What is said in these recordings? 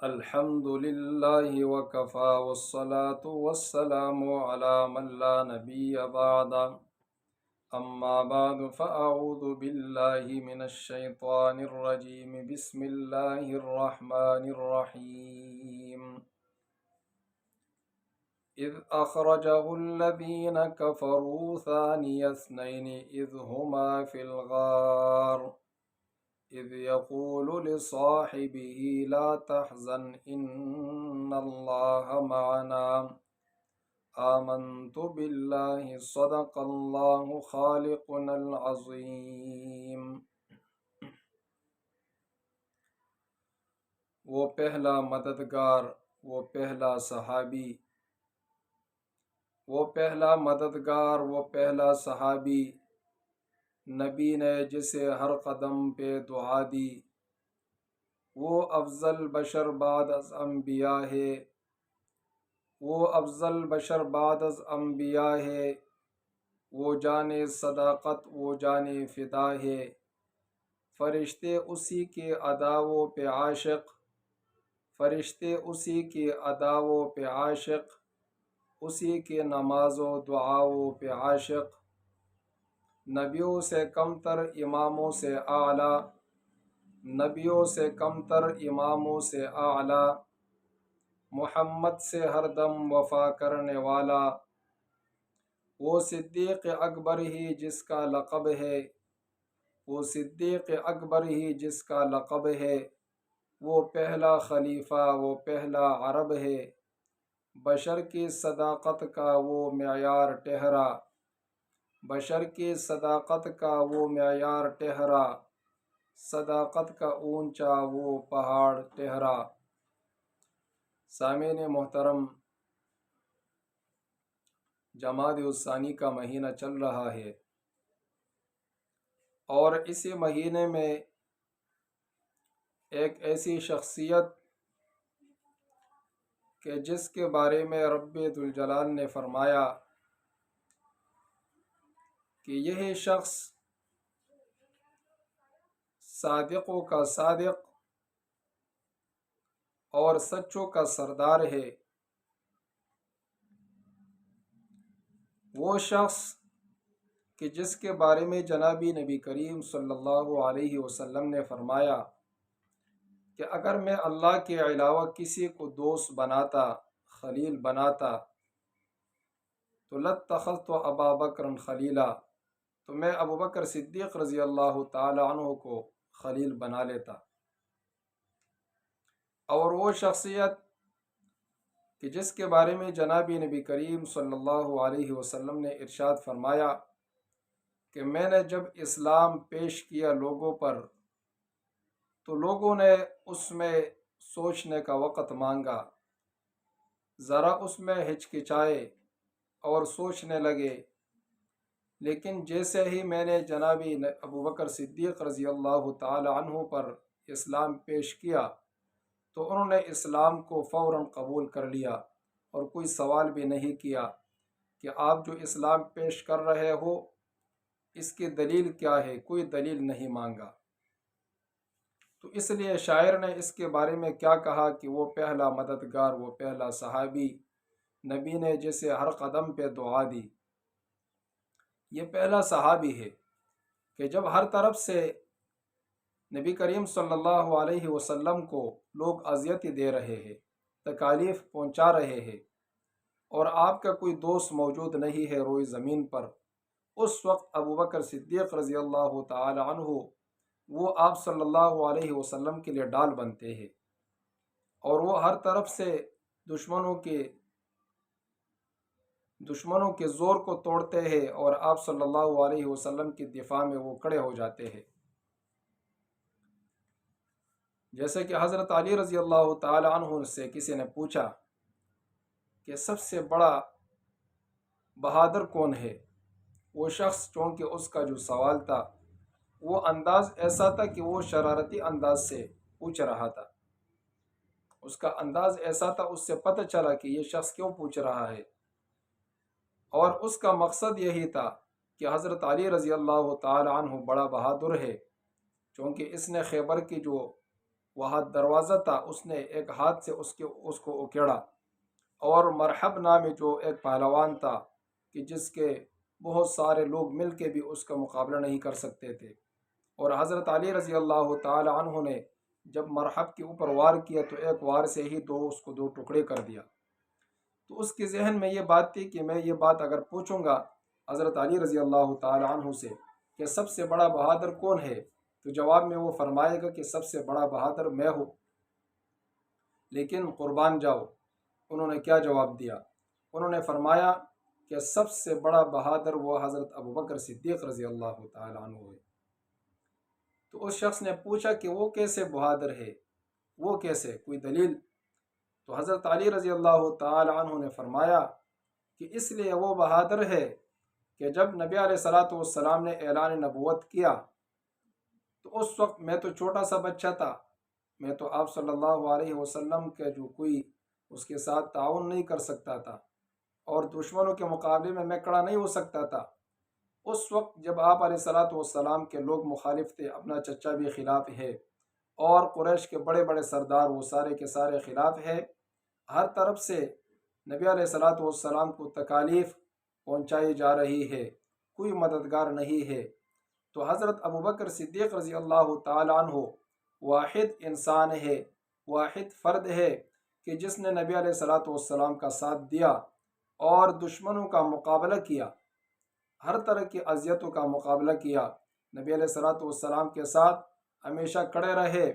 الحمد لله وكفى والصلاة والسلام على من لا نبي بعد أما بعد فأعوذ بالله من الشيطان الرجيم بسم الله الرحمن الرحيم إذ أخرجه الذين كفروا ثاني اثنين إذ هما في الغار إذ يقول لصاحبه لا تحزن إن الله معنا آمنت بالله صدق الله خالقنا العظيم۔ وہ پہلا مددگار، وہ پہلا صحابی، وہ پہلا مددگار، وہ پہلا صحابی، نبی نے جسے ہر قدم پہ دعا دی، وہ افضل بشر بعد از انبیاء ہے، وہ افضل بشر بعد از انبیاء ہے، وہ جان صداقت، وہ جان فدا ہے، فرشتے اسی کے اداؤں پہ عاشق، فرشتے اسی کے اداؤں پہ عاشق، اسی کے نماز و دعاؤں پہ عاشق، نبیوں سے کمتر اماموں سے اعلیٰ، نبیوں سے کمتر اماموں سے اعلیٰ، محمد سے ہر دم وفا کرنے والا، وہ صدیق اکبر ہی جس کا لقب ہے، وہ صدیق اکبر ہی جس کا لقب ہے، وہ پہلا خلیفہ، وہ پہلا عرب ہے، بشر کی صداقت کا وہ معیار ٹھہرا، بشر کی صداقت کا وہ معیار ٹھہرا، صداقت کا اونچا وہ پہاڑ ٹھہرا۔ سامعین محترم، جمادی الثانی کا مہینہ چل رہا ہے، اور اسی مہینے میں ایک ایسی شخصیت کہ جس کے بارے میں رب ذوالجلال نے فرمایا کہ یہی شخص صادقوں کا صادق اور سچوں کا سردار ہے، وہ شخص کہ جس کے بارے میں جنابی نبی کریم صلی اللہ علیہ وسلم نے فرمایا کہ اگر میں اللہ کے علاوہ کسی کو دوست بناتا، خلیل بناتا، تو لاتخذت ابا بکر خلیلا، تو میں ابو بکر صدیق رضی اللہ تعالی عنہ کو خلیل بنا لیتا۔ اور وہ شخصیت کہ جس کے بارے میں جنابی نبی کریم صلی اللہ علیہ وسلم نے ارشاد فرمایا کہ میں نے جب اسلام پیش کیا لوگوں پر تو لوگوں نے اس میں سوچنے کا وقت مانگا، ذرا اس میں ہچکچائے اور سوچنے لگے، لیکن جیسے ہی میں نے جنابی ابو بکر صدیق رضی اللہ تعالی عنہ پر اسلام پیش کیا تو انہوں نے اسلام کو فوراً قبول کر لیا اور کوئی سوال بھی نہیں کیا کہ آپ جو اسلام پیش کر رہے ہو اس کی دلیل کیا ہے، کوئی دلیل نہیں مانگا۔ تو اس لیے شاعر نے اس کے بارے میں کیا کہا کہ وہ پہلا مددگار، وہ پہلا صحابی، نبی نے جسے ہر قدم پہ دعا دی، یہ پہلا صحابی ہے کہ جب ہر طرف سے نبی کریم صلی اللہ علیہ وسلم کو لوگ اذیت دے رہے ہیں، تکالیف پہنچا رہے ہیں، اور آپ کا کوئی دوست موجود نہیں ہے روئے زمین پر، اس وقت ابو بکر صدیق رضی اللہ تعالی عنہ وہ آپ صلی اللہ علیہ وسلم کے لیے ڈال بنتے ہیں، اور وہ ہر طرف سے دشمنوں کے زور کو توڑتے ہیں اور آپ صلی اللہ علیہ وسلم کی دفاع میں وہ کھڑے ہو جاتے ہیں۔ جیسے کہ حضرت علی رضی اللہ تعالی عنہ سے کسی نے پوچھا کہ سب سے بڑا بہادر کون ہے، وہ شخص چونکہ اس کا جو سوال تھا وہ انداز ایسا تھا کہ وہ شرارتی انداز سے پوچھ رہا تھا، اس کا انداز ایسا تھا، اس سے پتہ چلا کہ یہ شخص کیوں پوچھ رہا ہے، اور اس کا مقصد یہی تھا کہ حضرت علی رضی اللہ تعالی عنہ بڑا بہادر ہے، چونکہ اس نے خیبر کی جو وہاں دروازہ تھا، اس نے ایک ہاتھ سے اس کو اکیڑا، اور مرحب نامی جو ایک پہلوان تھا کہ جس کے بہت سارے لوگ مل کے بھی اس کا مقابلہ نہیں کر سکتے تھے، اور حضرت علی رضی اللہ تعالی عنہ نے جب مرحب کے اوپر وار کیا تو ایک وار سے ہی اس کو دو ٹکڑے کر دیا۔ تو اس کے ذہن میں یہ بات تھی کہ میں یہ بات اگر پوچھوں گا حضرت علی رضی اللہ تعالی عنہ سے کہ سب سے بڑا بہادر کون ہے، تو جواب میں وہ فرمائے گا کہ سب سے بڑا بہادر میں ہوں، لیکن قربان جاؤ انہوں نے کیا جواب دیا؟ انہوں نے فرمایا کہ سب سے بڑا بہادر وہ حضرت ابوبکر صدیق رضی اللہ تعالی عنہ ہے۔ تو اس شخص نے پوچھا کہ وہ کیسے بہادر ہے، وہ کیسے، کوئی دلیل؟ تو حضرت علی رضی اللہ تعالی عنہ نے فرمایا کہ اس لیے وہ بہادر ہے کہ جب نبی علیہ الصلاۃ والسلام نے اعلان نبوت کیا تو اس وقت میں تو چھوٹا سا بچہ تھا، میں تو آپ صلی اللہ علیہ وسلم کے جو کوئی اس کے ساتھ تعاون نہیں کر سکتا تھا، اور دشمنوں کے مقابلے میں کھڑا نہیں ہو سکتا تھا۔ اس وقت جب آپ علیہ الصلاۃ والسلام کے لوگ مخالف تھے، اپنا چچا بھی خلاف ہے، اور قریش کے بڑے بڑے سردار وہ سارے کے سارے خلاف ہے، ہر طرف سے نبی علیہ الصلاۃ والسلام کو تکالیف پہنچائی جا رہی ہے، کوئی مددگار نہیں ہے، تو حضرت ابوبکر صدیق رضی اللہ تعالی عنہ واحد انسان ہے، واحد فرد ہے کہ جس نے نبی علیہ الصلاۃ والسلام کا ساتھ دیا اور دشمنوں کا مقابلہ کیا، ہر طرح کی اذیتوں کا مقابلہ کیا، نبی علیہ الصلاۃ والسلام کے ساتھ ہمیشہ کھڑے رہے،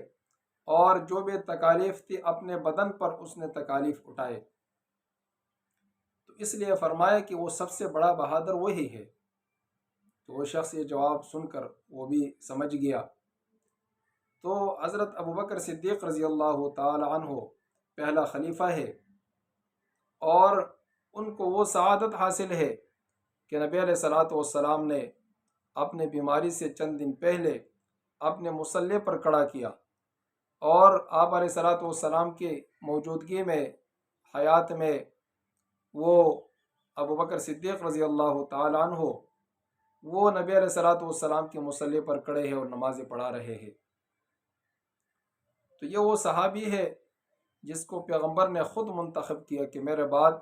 اور جو بھی تکالیف تھی اپنے بدن پر اس نے تکالیف اٹھائے۔ تو اس لیے فرمایا کہ وہ سب سے بڑا بہادر وہی ہے۔ تو وہ شخص یہ جواب سن کر وہ بھی سمجھ گیا۔ تو حضرت ابوبکر صدیق رضی اللہ تعالی عنہ پہلا خلیفہ ہے، اور ان کو وہ سعادت حاصل ہے کہ نبی علیہ الصلاۃ والسلام نے اپنے بیماری سے چند دن پہلے اپنے مصلی پر کھڑا کیا، اور آپ علیہ الصلاۃ والسلام کی موجودگی میں حیات میں وہ ابوبکر صدیق رضی اللہ تعالی عنہ وہ نبی علیہ الصلاۃ والسلام کے مصلی پر کھڑے ہیں اور نمازیں پڑھا رہے ہیں۔ تو یہ وہ صحابی ہے جس کو پیغمبر نے خود منتخب کیا کہ میرے بعد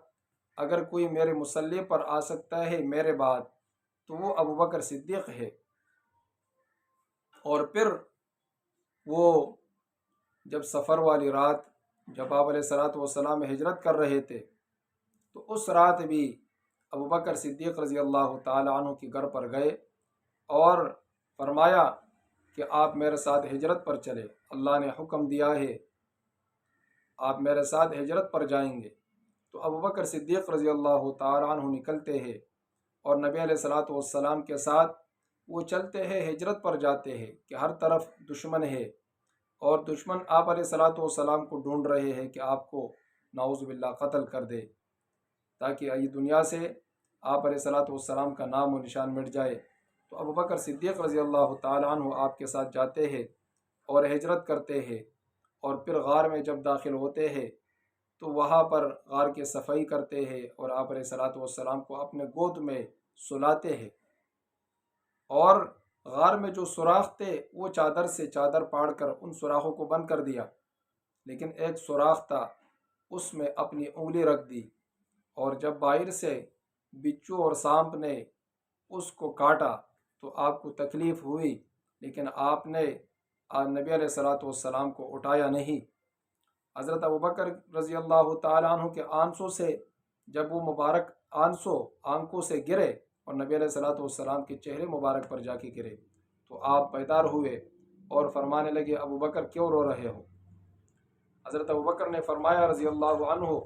اگر کوئی میرے مصلی پر آ سکتا ہے میرے بعد تو وہ ابوبکر صدیق ہے۔ اور پھر وہ جب سفر والی رات جب آپ علیہ الصلاۃ والسلام ہجرت کر رہے تھے تو اس رات بھی ابوبکر صدیق رضی اللہ تعالی عنہ کے گھر پر گئے اور فرمایا کہ آپ میرے ساتھ ہجرت پر چلے، اللہ نے حکم دیا ہے آپ میرے ساتھ ہجرت پر جائیں گے۔ تو ابوبکر صدیق رضی اللہ تعالی عنہ نکلتے ہیں اور نبی علیہ الصلاۃ والسلام کے ساتھ وہ چلتے ہیں، ہجرت پر جاتے ہیں کہ ہر طرف دشمن ہے، اور دشمن آپ علیہ الصلاۃ والسلام کو ڈھونڈ رہے ہیں کہ آپ کو نعوذ باللہ قتل کر دے، تاکہ یہ دنیا سے آپ علیہ الصلاۃ والسلام کا نام و نشان مٹ جائے۔ تو ابوبکر صدیق رضی اللہ تعالی عنہ آپ کے ساتھ جاتے ہیں اور ہجرت کرتے ہیں، اور پھر غار میں جب داخل ہوتے ہیں تو وہاں پر غار کی صفائی کرتے ہیں اور آپ علیہ الصلاۃ والسلام کو اپنے گود میں سلاتے ہیں، اور غار میں جو سوراخ تھے وہ چادر سے چادر پاڑ کر ان سوراخوں کو بند کر دیا، لیکن ایک سوراخ تھا اس میں اپنی انگلی رکھ دی، اور جب باہر سے بچھو اور سانپ نے اس کو کاٹا تو آپ کو تکلیف ہوئی، لیکن آپ نے نبی علیہ الصلاۃ والسلام کو اٹھایا نہیں۔ حضرت ابوبکر رضی اللہ تعالی عنہ کے آنسوں سے جب وہ مبارک آنکھوں سے گرے اور نبی علیہ الصلاۃ والسلام کے چہرے مبارک پر جا کے گرے تو آپ بیدار ہوئے اور فرمانے لگے ابوبکر کیوں رو رہے ہو؟ حضرت ابوبکر نے فرمایا رضی اللہ عنہ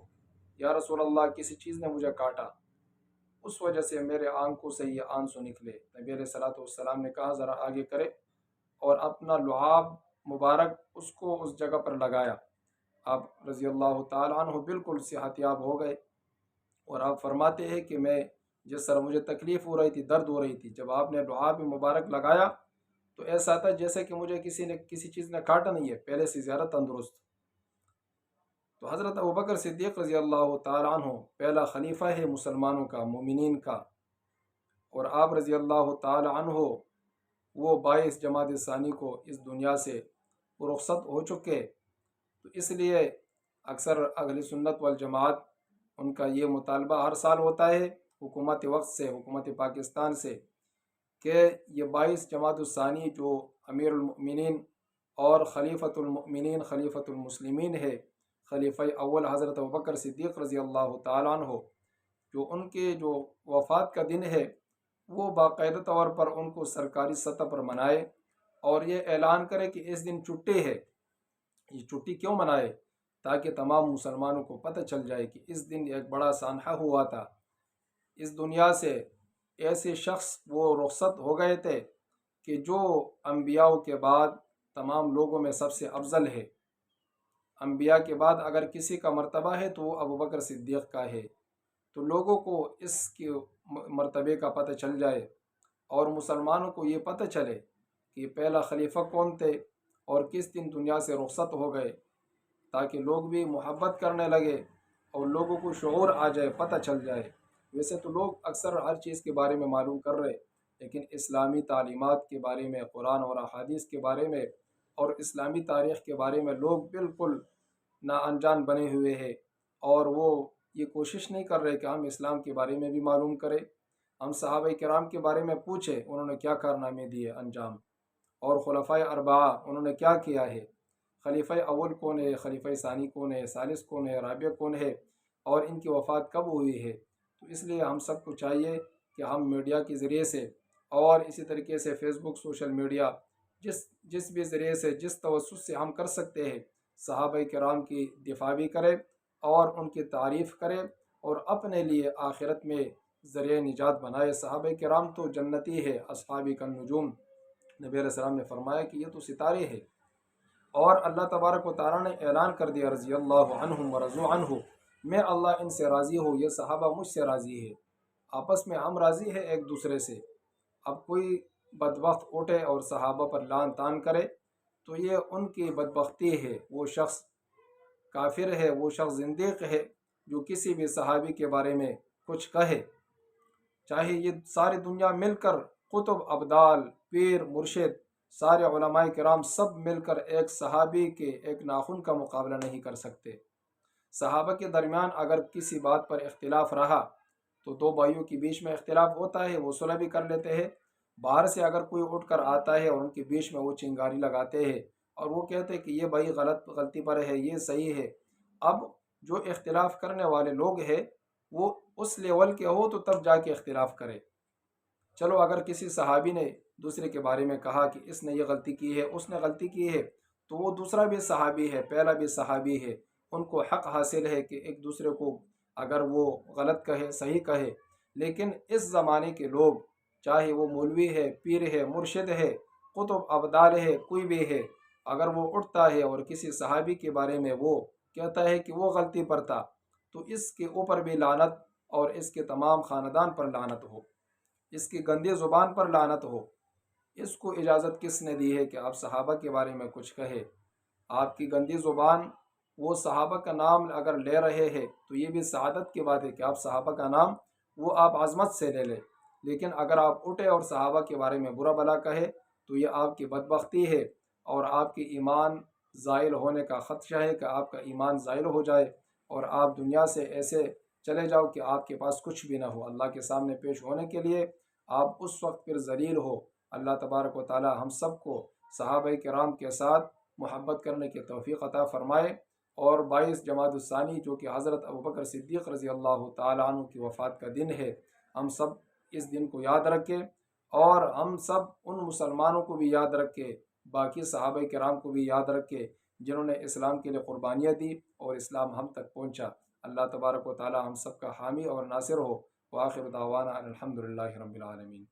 یا رسول اللہ کسی چیز نے مجھے کاٹا، اس وجہ سے میرے آنکھوں سے یہ آنسو نکلے۔ نبی علیہ الصلاۃ والسلام نے کہا ذرا آگے کرے، اور اپنا لعاب مبارک اس کو اس جگہ پر لگایا۔ آپ رضی اللہ تعالی عنہ بالکل صحت یاب ہو گئے، اور آپ فرماتے ہیں کہ میں جس طرح مجھے تکلیف ہو رہی تھی، درد ہو رہی تھی، جب آپ نے لعاب مبارک لگایا تو ایسا تھا جیسے کہ مجھے کسی چیز نے کاٹا نہیں ہے، پہلے سے زیادہ تندرست۔ تو حضرت ابوبکر صدیق رضی اللہ تعالی عنہ پہلا خلیفہ ہے مسلمانوں کا، مومنین کا، اور آپ رضی اللہ تعالی عنہ وہ 22 جمادی ثانی کو اس دنیا سے رخصت ہو چکے، تو اس لیے اکثر اہل سنت والجماعت ان کا یہ مطالبہ ہر سال ہوتا ہے حکومت وقت سے، حکومت پاکستان سے، کہ یہ 22 جماعت الثانی جو امیر المؤمنین اور خلیفۃ المؤمنین خلیفۃ المسلمین ہے، خلیفہ اول حضرت ابوبکر صدیق رضی اللہ تعالیٰ عنہ، جو ان کے جو وفات کا دن ہے وہ باقاعدہ طور پر ان کو سرکاری سطح پر منائے، اور یہ اعلان کرے کہ اس دن چھٹی ہے۔ یہ چھٹی کیوں منائے؟ تاکہ تمام مسلمانوں کو پتہ چل جائے کہ اس دن ایک بڑا سانحہ ہوا تھا، اس دنیا سے ایسے شخص وہ رخصت ہو گئے تھے کہ جو انبیاء کے بعد تمام لوگوں میں سب سے افضل ہے۔ انبیاء کے بعد اگر کسی کا مرتبہ ہے تو وہ ابوبکر صدیق کا ہے، تو لوگوں کو اس کے مرتبے کا پتہ چل جائے، اور مسلمانوں کو یہ پتہ چلے کہ پہلا خلیفہ کون تھے اور کس دن دنیا سے رخصت ہو گئے، تاکہ لوگ بھی محبت کرنے لگے اور لوگوں کو شعور آ جائے، پتہ چل جائے۔ ویسے تو لوگ اکثر ہر چیز کے بارے میں معلوم کر رہے، لیکن اسلامی تعلیمات کے بارے میں، قرآن اور احادیث کے بارے میں اور اسلامی تاریخ کے بارے میں لوگ بالکل نا انجان بنے ہوئے ہیں، اور وہ یہ کوشش نہیں کر رہے کہ ہم اسلام کے بارے میں بھی معلوم کریں، ہم صحابہ کرام کے بارے میں پوچھیں انہوں نے کیا کارنامے دیے انجام، اور خلفائے اربعہ انہوں نے کیا کیا ہے، خلیفہ اول کون ہے، خلیفہ ثانی کون ہے، ثالث کون ہے، رابع کون ہے، اور ان کی وفات کب ہوئی ہے۔ تو اس لیے ہم سب کو چاہیے کہ ہم میڈیا کے ذریعے سے اور اسی طریقے سے فیس بک، سوشل میڈیا، جس بھی ذریعے سے، جس توسط سے ہم کر سکتے ہیں، صحابہ کرام کی دفاع بھی کرے اور ان کی تعریف کرے، اور اپنے لیے آخرت میں ذریعہ نجات بنائے۔ صحابہ کرام تو جنتی ہے، اصحابی النجوم، نبی علیہ السلام نے فرمایا کہ یہ تو ستارے ہیں، اور اللہ تبارک و تعالیٰ نے اعلان کر دیا رضی اللہ عنہم ورضوا عنہ، میں اللہ ان سے راضی ہوں، یہ صحابہ مجھ سے راضی ہے۔ آپس میں ہم راضی ہیں ایک دوسرے سے۔ اب کوئی بدبخت اٹھے اور صحابہ پر لعن طعن کرے تو یہ ان کی بدبختی ہے، وہ شخص کافر ہے، وہ شخص زندیق ہے جو کسی بھی صحابی کے بارے میں کچھ کہے، چاہے یہ ساری دنیا مل کر، قطب، ابدال، پیر، مرشد، سارے علماء کرام سب مل کر ایک صحابی کے ایک ناخن کا مقابلہ نہیں کر سکتے۔ صحابہ کے درمیان اگر کسی بات پر اختلاف رہا تو دو بھائیوں کے بیچ میں اختلاف ہوتا ہے، وہ صلح بھی کر لیتے ہیں۔ باہر سے اگر کوئی اٹھ کر آتا ہے اور ان کے بیچ میں وہ چنگاری لگاتے ہیں اور وہ کہتے ہیں کہ یہ بھائی غلطی پر ہے، یہ صحیح ہے، اب جو اختلاف کرنے والے لوگ ہیں وہ اس لیول کے ہو تو تب جا کے اختلاف کرے۔ چلو اگر کسی صحابی نے دوسرے کے بارے میں کہا کہ اس نے یہ غلطی کی ہے، اس نے غلطی کی ہے، تو وہ دوسرا بھی صحابی ہے، پہلا بھی صحابی ہے، ان کو حق حاصل ہے کہ ایک دوسرے کو اگر وہ غلط کہے، صحیح کہے۔ لیکن اس زمانے کے لوگ، چاہے وہ مولوی ہے، پیر ہے، مرشد ہے، قطب، ابدال ہے، کوئی بھی ہے، اگر وہ اٹھتا ہے اور کسی صحابی کے بارے میں وہ کہتا ہے کہ وہ غلطی پر تھا، تو اس کے اوپر بھی لعنت، اور اس کے تمام خاندان پر لعنت ہو، اس کی گندی زبان پر لعنت ہو۔ اس کو اجازت کس نے دی ہے کہ آپ صحابہ کے بارے میں کچھ کہے؟ آپ کی گندی زبان، وہ صحابہ کا نام اگر لے رہے ہیں تو یہ بھی سعادت کی بات ہے کہ آپ صحابہ کا نام وہ آپ عظمت سے لے لیں، لیکن اگر آپ اٹھے اور صحابہ کے بارے میں برا بھلا کہے تو یہ آپ کی بدبختی ہے، اور آپ کی ایمان زائل ہونے کا خدشہ ہے کہ آپ کا ایمان زائل ہو جائے اور آپ دنیا سے ایسے چلے جاؤ کہ آپ کے پاس کچھ بھی نہ ہو۔ اللہ کے سامنے پیش ہونے کے لیے آپ اس وقت پھر ذلیل ہو۔ اللہ تبارک و تعالی ہم سب کو صحابہ کرام کے ساتھ محبت کرنے کی توفیق عطا فرمائے، اور 22 جمادی الثانی جو کہ حضرت ابوبکر صدیق رضی اللہ تعالیٰ عنہ کی وفات کا دن ہے، ہم سب اس دن کو یاد رکھیں، اور ہم سب ان مسلمانوں کو بھی یاد رکھیں، باقی صحابہ کرام کو بھی یاد رکھیں جنہوں نے اسلام کے لیے قربانیاں دی اور اسلام ہم تک پہنچا۔ اللہ تبارک و تعالی ہم سب کا حامی اور ناصر ہو۔ وآخر دعوانا الحمد للہ رب العالمین۔